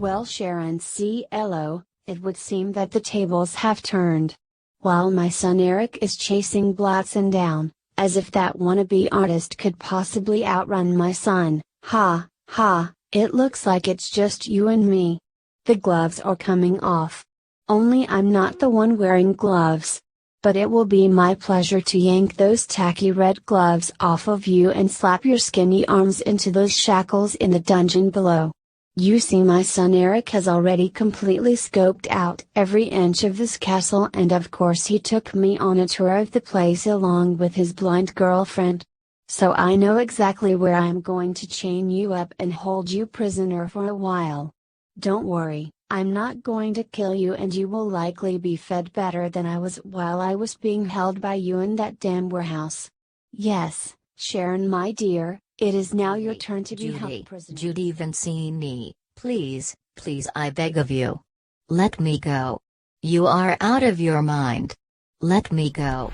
Well, Sharon CLO, it would seem that the tables have turned. While my son Eric is chasing Blatson down, as if that wannabe artist could possibly outrun my son, ha, ha, it looks like it's just you and me. The gloves are coming off. Only I'm not the one wearing gloves. But it will be my pleasure to yank those tacky red gloves off of you and slap your skinny arms into those shackles in the dungeon below. You see, my son Eric has already completely scoped out every inch of this castle, and of course he took me on a tour of the place along with his blind girlfriend. So I know exactly where I am going to chain you up and hold you prisoner for a while. Don't worry, I'm not going to kill you, and you will likely be fed better than I was while I was being held by you in that damn warehouse. Yes, Sharon my dear, it is now your turn to be held prisoner. Judy Vincini, please, please, I beg of you. Let me go. You are out of your mind. Let me go.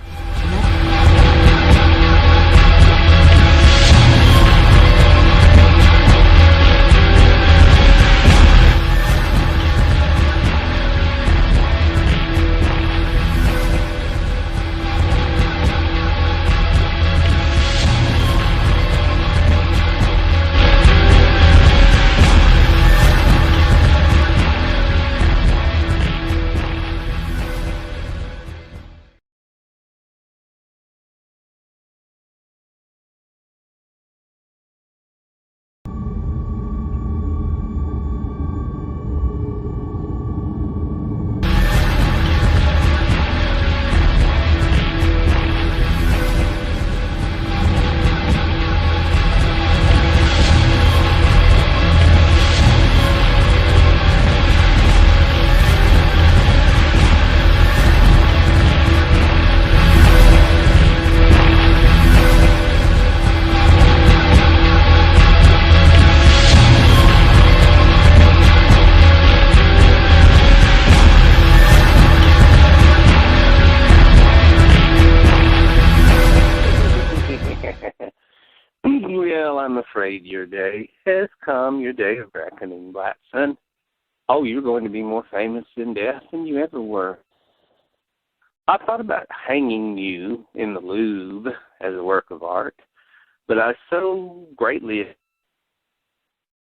Well, I'm afraid your day has come, your day of reckoning, Blatson. Oh, you're going to be more famous in death than you ever were. I thought about hanging you in the Louvre as a work of art, but I so greatly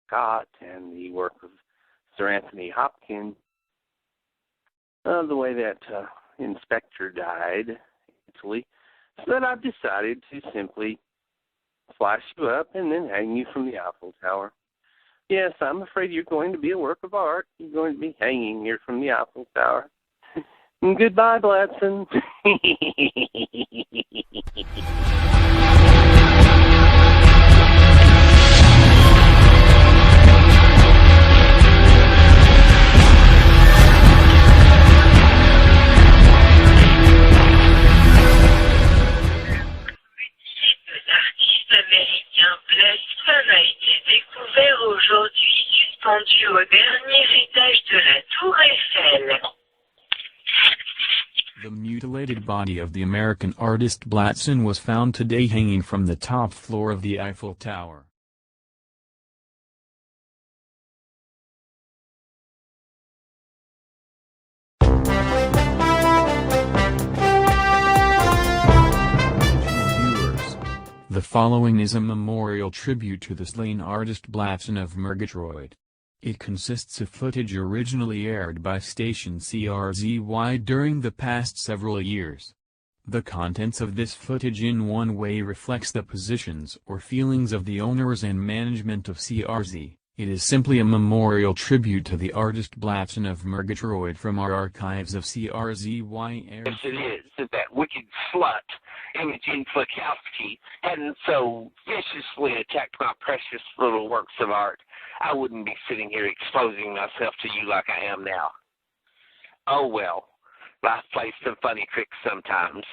Scott and the work of Sir Anthony Hopkins, the way that Inspector died in Italy, so that I've decided to simply flash you up and then hang you from the Eiffel Tower. Yes, I'm afraid you're going to be a work of art. You're going to be hanging here from the Eiffel Tower. Goodbye, Blatson. A été découvert aujourd'hui suspendu au dernier étage de la Tour Eiffel. The mutilated body of the American artist Blatson was found today hanging from the top floor of the Eiffel Tower. The following is a memorial tribute to the slain artist Blatson of Murgatroyd. It consists of footage originally aired by station CRZY during the past several years. The contents of this footage in one way reflects the positions or feelings of the owners and management of CRZ. It is simply a memorial tribute to the artist Blatson of Murgatroyd from our archives of CRZY aired. Yes, it is. That wicked slut, Imogen Flakowski, hadn't so viciously attacked my precious little works of art, I wouldn't be sitting here exposing myself to you like I am now. Oh well, life plays some funny tricks sometimes.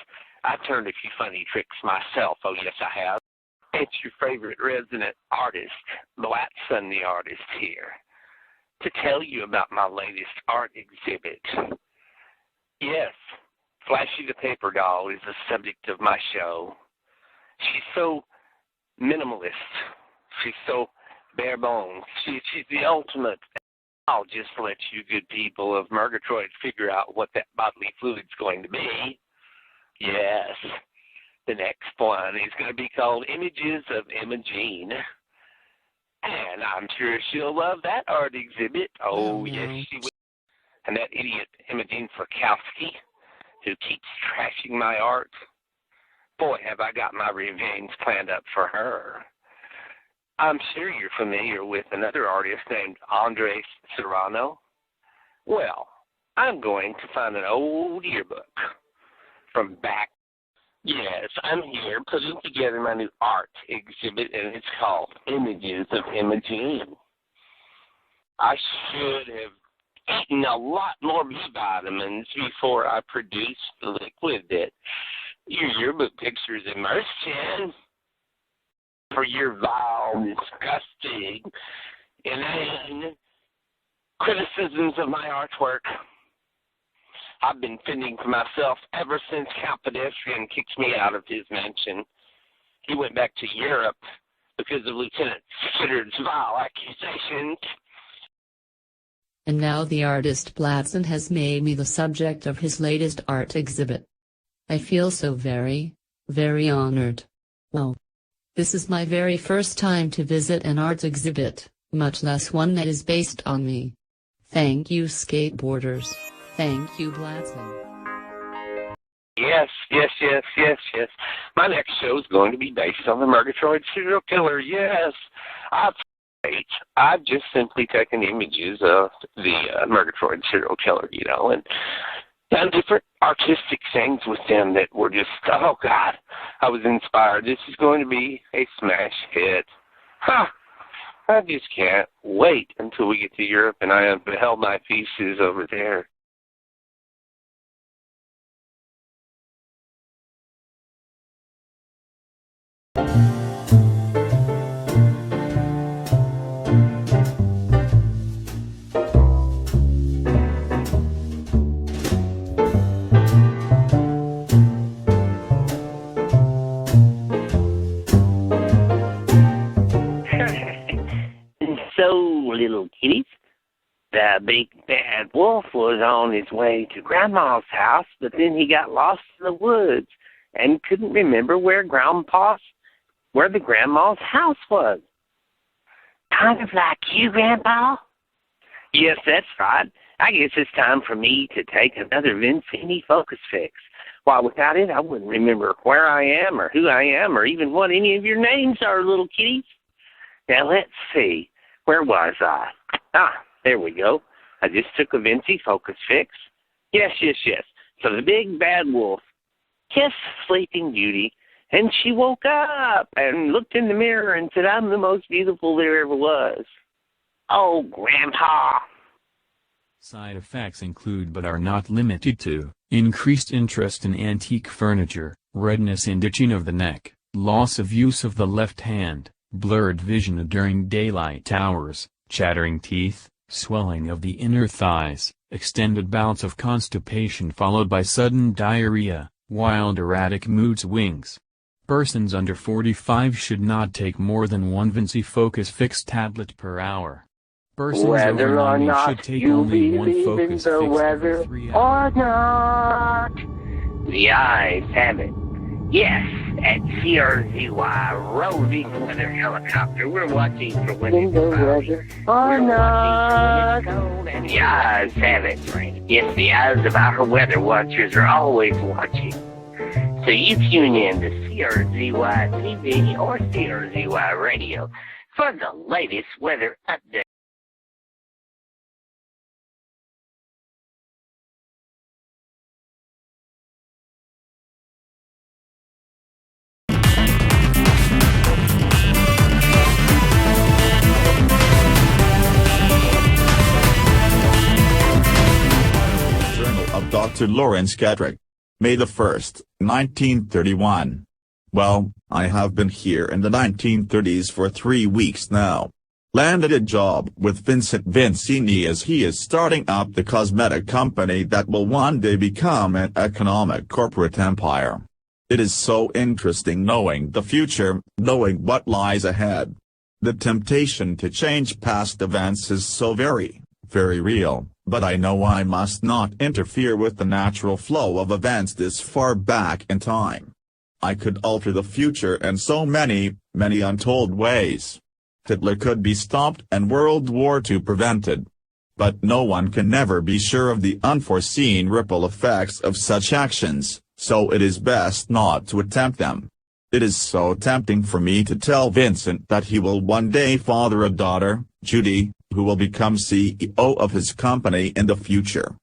I've turned a few funny tricks myself, oh yes I have. It's your favorite resident artist, Blatson the artist here, to tell you about my latest art exhibit. Yes, Flashy the Paper Doll is the subject of my show. She's so minimalist. She's so bare bones. She's the ultimate I'll just let you good people of Murgatroyd figure out what that bodily fluid's going to be. Yes, the next one is going to be called Images of Imogene. And I'm sure she'll love that art exhibit. Oh, yes, she will. And that idiot Imogen Frykowski, who keeps trashing my art. Boy, have I got my revenge planned up for her. I'm sure you're familiar with another artist named Andres Serrano. Well, I'm going to find an old yearbook from back. Yes, I'm here putting together my new art exhibit, and it's called Images of Imogene. I should have eaten a lot more B vitamins before I produced the liquid that your yearbook pictures immersed in. For your vile, disgusting, inane criticisms of my artwork. I've been fending for myself ever since Count Pedestrian kicked me out of his mansion. He went back to Europe because of Lieutenant Skidder's vile accusations. And now the artist Blatson has made me the subject of his latest art exhibit. I feel so very, very honored. Wow. This is my very first time to visit an art exhibit, much less one that is based on me. Thank you, skateboarders. Thank you, Blatson. Yes. My next show is going to be based on the Murgatroyd serial killer. Yes. I've just simply taken images of the Murgatroyd serial killer, and done different artistic things with them that were just, oh God, I was inspired. This is going to be a smash hit. I just can't wait until we get to Europe and I unveil my pieces over there. So, little kitties, the big bad wolf was on his way to Grandma's house, but then he got lost in the woods and couldn't remember where the Grandma's house was. Kind of like you, Grandpa? Yes, that's right. I guess it's time for me to take another Vincini Focus Fix. Why, without it, I wouldn't remember where I am or who I am or even what any of your names are, little kitties. Now, let's see. Where was I? There we go. I just took a Vinci Focus Fix. Yes. So the big bad wolf kissed Sleeping Beauty, and she woke up and looked in the mirror and said, I'm the most beautiful there ever was. Oh, Grandpa. Side effects include but are not limited to increased interest in antique furniture, redness and itching of the neck, loss of use of the left hand, blurred vision during daylight hours, chattering teeth, swelling of the inner thighs, extended bouts of constipation followed by sudden diarrhea, wild erratic mood swings. Persons under 45 should not take more than one Vinci Focus Fix tablet per hour. Persons Whether over or 90 not should take you only one believe in Focus the Fix weather every 3 or hours. not, the eyes have it. Yes, at CRZY roving weather helicopter, we're watching for when it's cloudy. We're watching for when it's cold, and the eyes have it. Yes, the eyes of our weather watchers are always watching. So you tune in to CRZY TV or CRZY Radio for the latest weather update. Of Dr. Lawrence Kedrick. May the 1st, 1931. Well, I have been here in the 1930s for 3 weeks now. Landed a job with Vincent Vincini as he is starting up the cosmetic company that will one day become an economic corporate empire. It is so interesting knowing the future, knowing what lies ahead. The temptation to change past events is so very very real, but I know I must not interfere with the natural flow of events this far back in time. I could alter the future in so many, many untold ways. Hitler could be stopped and World War II prevented. But no one can never be sure of the unforeseen ripple effects of such actions, so it is best not to attempt them. It is so tempting for me to tell Vincent that he will one day father a daughter, Judy, who will become CEO of his company in the future.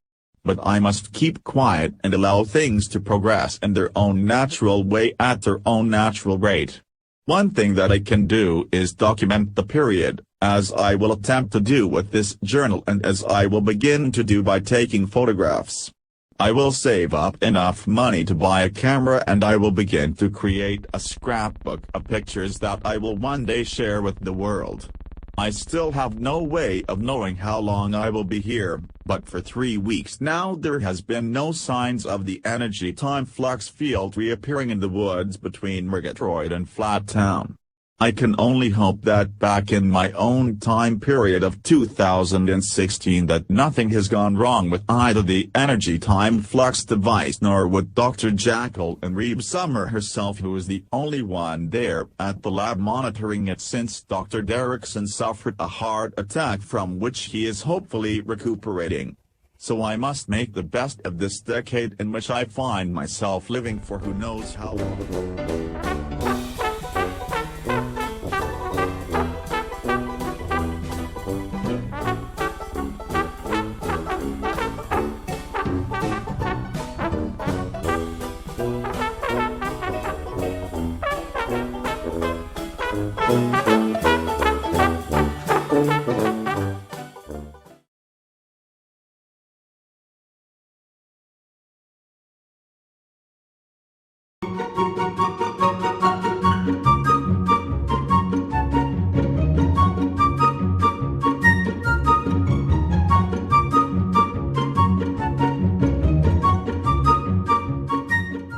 But I must keep quiet and allow things to progress in their own natural way at their own natural rate. One thing that I can do is document the period, as I will attempt to do with this journal and as I will begin to do by taking photographs. I will save up enough money to buy a camera and I will begin to create a scrapbook of pictures that I will one day share with the world. I still have no way of knowing how long I will be here, but for 3 weeks now there has been no signs of the energy-time flux field reappearing in the woods between Murgatroyd and Flat Town. I can only hope that back in my own time period of 2016 that nothing has gone wrong with either the energy-time flux device nor with Dr. Jekyll and Rebe Summer herself, who is the only one there at the lab monitoring it since Dr. Derrickson suffered a heart attack from which he is hopefully recuperating. So I must make the best of this decade in which I find myself living for who knows how long.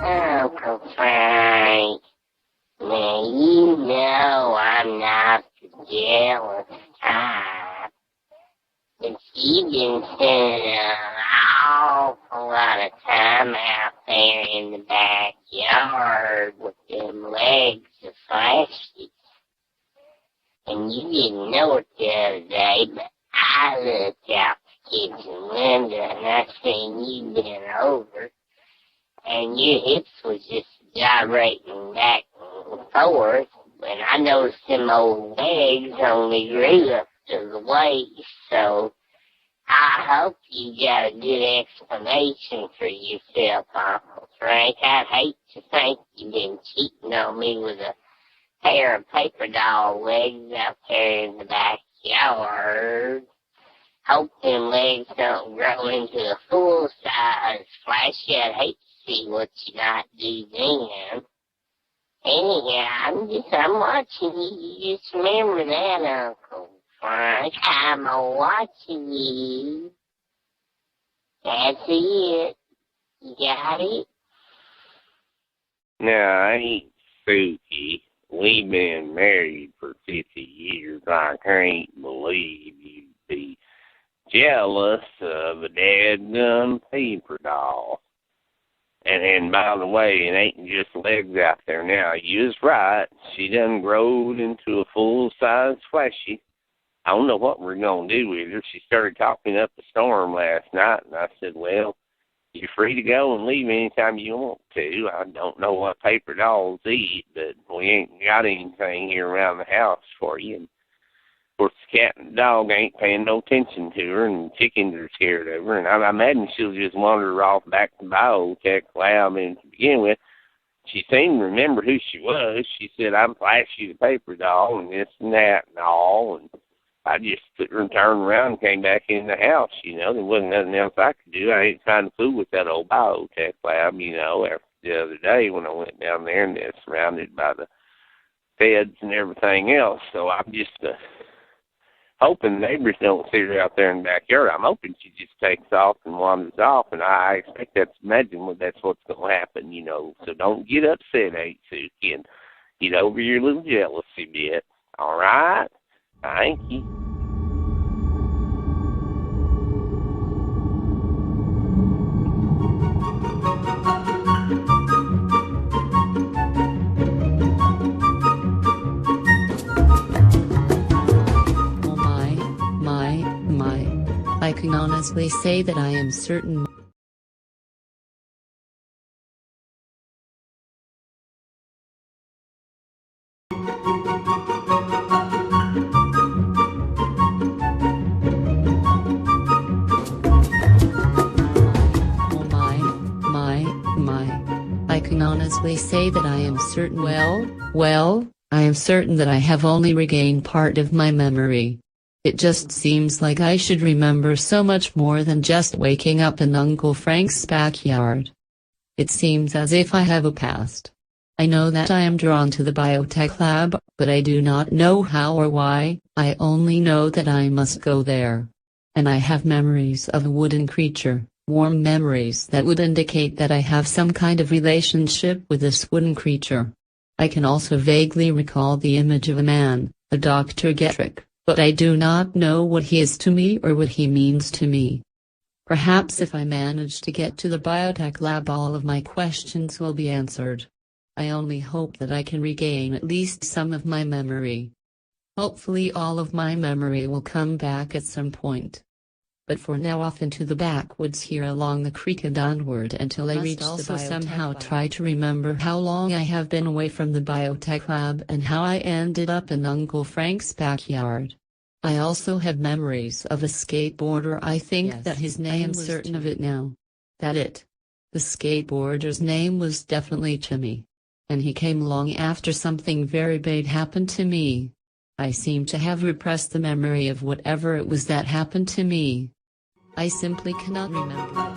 Uncle Frank, now you know I'm not the jealous type, but you've been spending an awful lot of time out there in the backyard with them legs of Flashy. And you didn't know it the other day, but I looked out the kitchen window and I seen you bent over. And your hips was just gyrating back and forth, and I noticed them old legs only grew up to the waist, so I hope you got a good explanation for yourself, Uncle Frank. I'd hate to think you've been cheating on me with a pair of paper doll legs out there in the backyard. Hope them legs don't grow into a full-size Flashy. I'd hate to see what you might do then. Anyhow, I'm watching you. You just remember that, Uncle Frank. I'm watching you. That's it. You got it? No, I ain't spooky. We've been married for 50 years. I can't believe you'd be jealous of a dadgum paper doll. And by the way, it ain't just legs out there now. You was right. She done growed into a full-size Flashy. I don't know what we're going to do with her. She started talking up a storm last night, and I said, well, you're free to go and leave anytime you want to. I don't know what paper dolls eat, but we ain't got anything here around the house for you. And of course, the cat and the dog ain't paying no attention to her, and the chickens are scared of her. And I imagine she'll just wander off back to Biotech Lab. And to begin with, she seemed to remember who she was. She said, I'm Flashy the paper doll, and this and that and all. And I just took her and turned around and came back in the house. You know, there wasn't nothing else I could do. I ain't trying to fool with that old Biotech Lab, you know, after the other day when I went down there and they're surrounded by the feds and everything else. So I'm just hoping the neighbors don't see her out there in the backyard. I'm hoping she just takes off and wanders off, and I expect that's what's going to happen, you know. So don't get upset, Suki, and get over your little jealousy bit. All right? Thank you. honestly say that I am certain. Oh my. I can honestly say that I am certain. Well, I am certain that I have only regained part of my memory. It just seems like I should remember so much more than just waking up in Uncle Frank's backyard. It seems as if I have a past. I know that I am drawn to the biotech lab, but I do not know how or why. I only know that I must go there. And I have memories of a wooden creature, warm memories that would indicate that I have some kind of relationship with this wooden creature. I can also vaguely recall the image of a man, a Dr. Getrick, but I do not know what he is to me or what he means to me. Perhaps if I manage to get to the biotech lab, all of my questions will be answered. I only hope that I can regain at least some of my memory. Hopefully all of my memory will come back at some point. But for now, off into the backwoods here along the creek and onward until I reach the biotech somehow lab. Try to remember how long I have been away from the biotech lab and how I ended up in Uncle Frank's backyard. I also have memories of a skateboarder. I think that his name, I am certain of it now. The skateboarder's name was definitely Timmy. And he came along after something very bad happened to me. I seem to have repressed the memory of whatever it was that happened to me. I simply cannot remember it.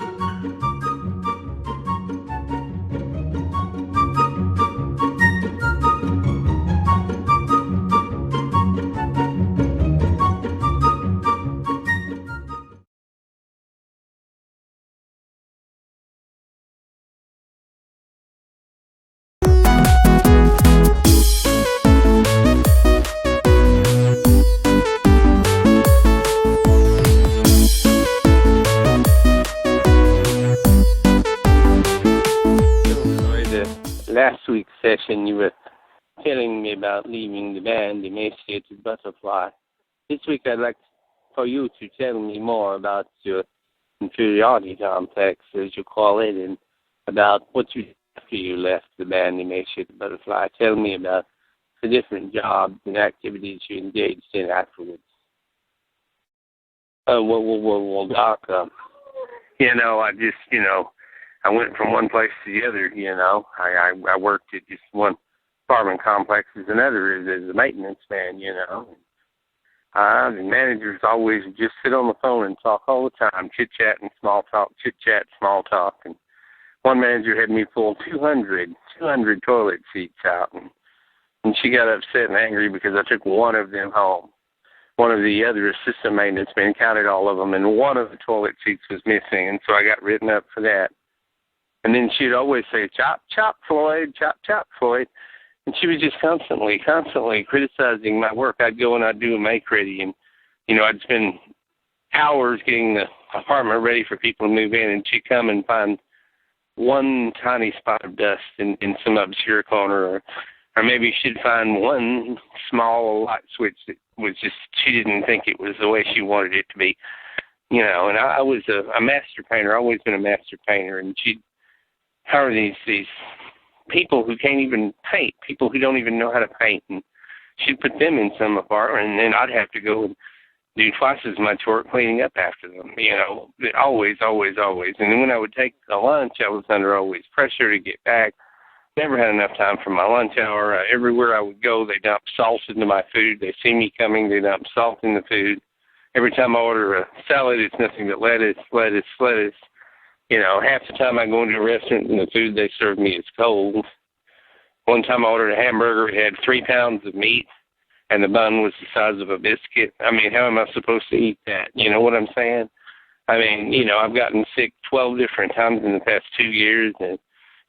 Last week's session, you were telling me about leaving the band, Emaciated Butterfly. This week, I'd like for you to tell me more about your inferiority complex, as you call it, and about what you did after you left the band, Emaciated Butterfly. Tell me about the different jobs and activities you engaged in afterwards. Well, Doc, I went from one place to the other, I worked at just one apartment complex as another as a maintenance man, The managers always just sit on the phone and talk all the time, chit-chat and small talk, chit-chat, small talk. And one manager had me pull 200 toilet seats out, and she got upset and angry because I took one of them home. One of the other assistant maintenance men counted all of them, and one of the toilet seats was missing, and so I got written up for that. And then she'd always say, chop, chop, Floyd, chop, chop, Floyd. And she was just constantly criticizing my work. I'd go and I'd do a make ready, and, I'd spend hours getting the apartment ready for people to move in, and she'd come and find one tiny spot of dust in some obscure corner, or maybe she'd find one small light switch that was just, she didn't think it was the way she wanted it to be. And I was a master painter, always been a master painter, and she'd hire these people who can't even paint, people who don't even know how to paint, and she'd put them in some apartment, and then I'd have to go and do twice as much work cleaning up after them, always. And then when I would take a lunch, I was under always pressure to get back. Never had enough time for my lunch hour. Everywhere I would go, they dump salt into my food. They see me coming, they dump salt in the food. Every time I order a salad, it's nothing but lettuce. Half the time I go into a restaurant and the food they serve me is cold. One time I ordered a hamburger. It had 3 pounds of meat, and the bun was the size of a biscuit. I mean, how am I supposed to eat that? You know what I'm saying? I mean, I've gotten sick 12 different times in the past 2 years in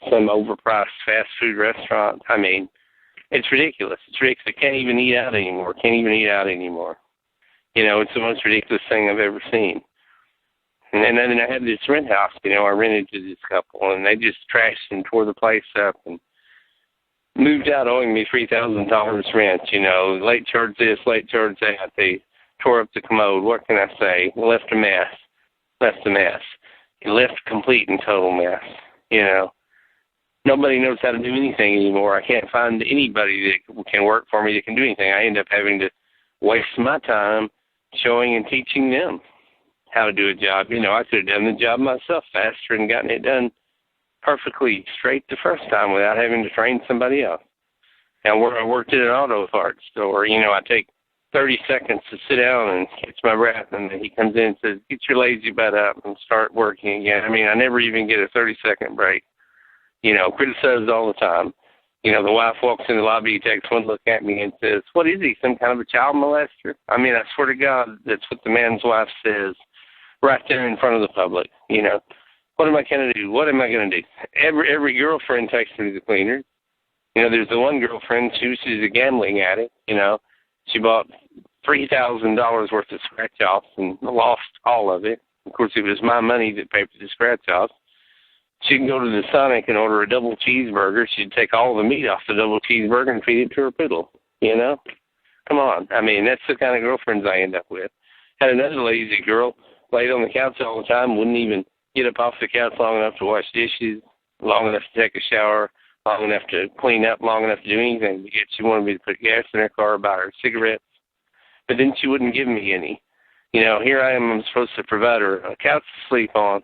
some overpriced fast food restaurant. I mean, it's ridiculous. I can't even eat out anymore. It's the most ridiculous thing I've ever seen. And then I had this rent house, I rented to this couple, and they just trashed and tore the place up and moved out owing me $3,000 rent, late charge this, late charge that. They tore up the commode. What can I say? Left a mess. left a mess. He left complete and total mess, you know. Nobody knows how to do anything anymore. I can't find anybody that can work for me that can do anything. I end up having to waste my time showing and teaching them how to do a job. You know, I could have done the job myself faster and gotten it done perfectly straight the first time without having to train somebody else. And where I worked at an auto parts store, you know, I take 30 seconds to sit down and catch my breath, and then he comes in and says, "Get your lazy butt up and start working again." I mean, I never even get a 30-second break. You know, criticized all the time. You know, the wife walks in the lobby, takes one look at me and says, "What is he, some kind of a child molester?" I mean, I swear to God, that's what the man's wife says right there in front of the public. You know, what am I going to do? What am I going to do? Every girlfriend takes me to the cleaners. You know, there's the one girlfriend, she's a gambling addict, you know. She bought $3,000 worth of scratch-offs and lost all of it. Of course, it was my money that paid for the scratch-offs. She can go to the Sonic and order a double cheeseburger. She'd take all the meat off the double cheeseburger and feed it to her poodle, you know? Come on. I mean, that's the kind of girlfriends I end up with. Had another lazy girl, laid on the couch all the time, wouldn't even get up off the couch long enough to wash dishes, long enough to take a shower, long enough to clean up, long enough to do anything. But yet she wanted me to put gas in her car, buy her cigarettes. But then she wouldn't give me any. You know, here I am, I'm supposed to provide her a couch to sleep on,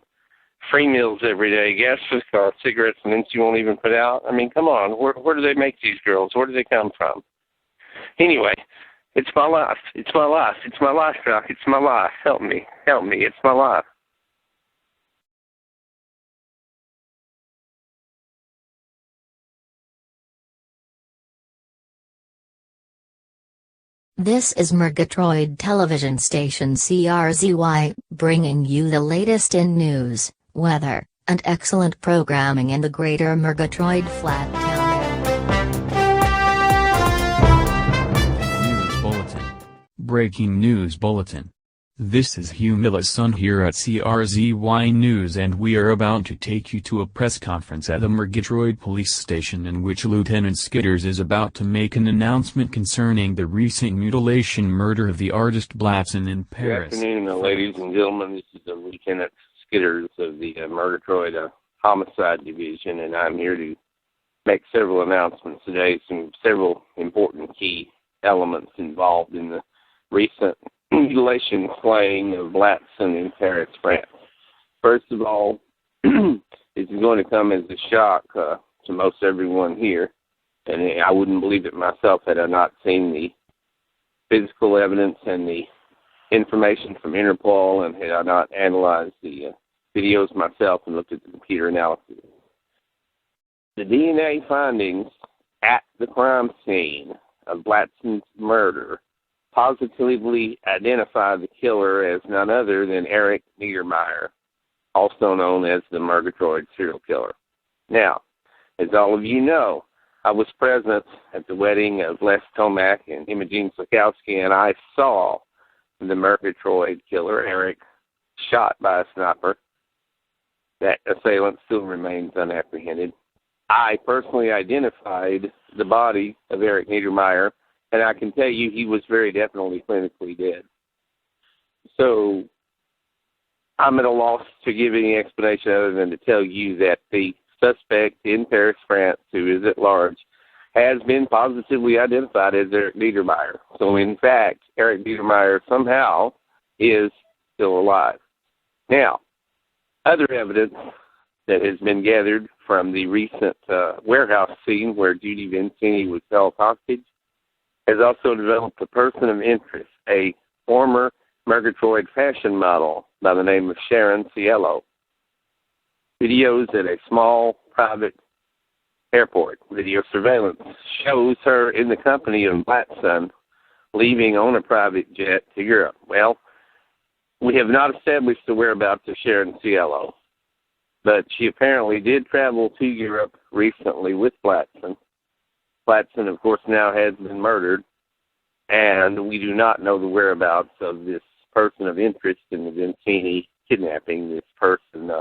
free meals every day, gas for the car, cigarettes, and then she won't even put out. I mean, come on, where do they make these girls? Where do they come from? Anyway, it's my life. It's my life. It's my life, Doc. It's my life. Help me. Help me. It's my life. This is Murgatroyd television station CRZY, bringing you the latest in news, weather, and excellent programming in the greater Murgatroyd Flat Town. News Bulletin. Breaking News Bulletin. This is Humilla's son here at CRZY News, and we are about to take you to a press conference at the Murgatroyd police station in which Lieutenant Skidders is about to make an announcement concerning the recent mutilation murder of the artist Blatson in Paris. Good afternoon, ladies and gentlemen. This is Lieutenant Skidders of the Murgatroyd Homicide Division, and I'm here to make several announcements today, several important key elements involved in the recent mutilation slaying of Blatson in Paris, France. First of all, it's going to come as a shock to most everyone here, and I wouldn't believe it myself had I not seen the physical evidence and the information from Interpol, and had I not analyzed the videos myself and looked at the computer analysis. The DNA findings at the crime scene of Blatson's murder positively identify the killer as none other than Erich Niedermeyer, also known as the Murgatroyd serial killer. Now, as all of you know, I was present at the wedding of Les Tomac and Imogene Slakowski, and I saw the Murgatroyd killer, Erich, shot by a sniper. That assailant still remains unapprehended. I personally identified the body of Erich Niedermeyer, and I can tell you he was very definitely clinically dead. So I'm at a loss to give any explanation other than to tell you that the suspect in Paris, France, who is at large, has been positively identified as Erich Niedermeyer. So in fact, Erich Niedermeyer somehow is still alive. Now, other evidence that has been gathered from the recent warehouse scene where Judy Vincini was held hostage has also developed a person of interest, a former Murgatroyd fashion model by the name of Sharon Cielo. Videos at a small private airport. Video surveillance shows her in the company of Blatson leaving on a private jet to Europe. Well, we have not established the whereabouts of Sharon Cielo, but she apparently did travel to Europe recently with Blatson. Blatson, of course, now has been murdered, and we do not know the whereabouts of this person of interest in the Vincini kidnapping, this person,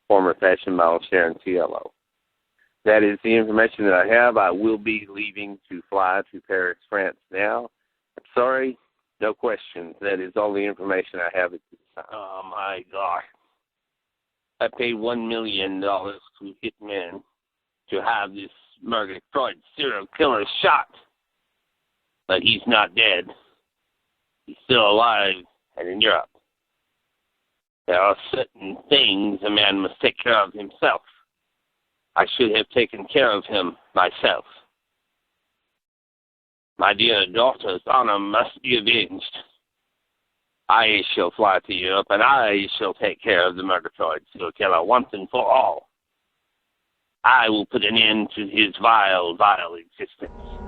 former fashion model Sharon Cielo. That is the information that I have. I will be leaving to fly to Paris, France now. I'm sorry, no questions. That is all the information I have at this Oh my gosh. I paid $1 million to hitmen to have this Murgatroyd serial killer shot. But he's not dead. He's still alive and in Europe. There are certain things a man must take care of himself. I should have taken care of him myself. My dear daughter's honor must be avenged. I shall fly to Europe, and I shall take care of the Murgatroyd serial killer once and for all. I will put an end to his vile, vile existence.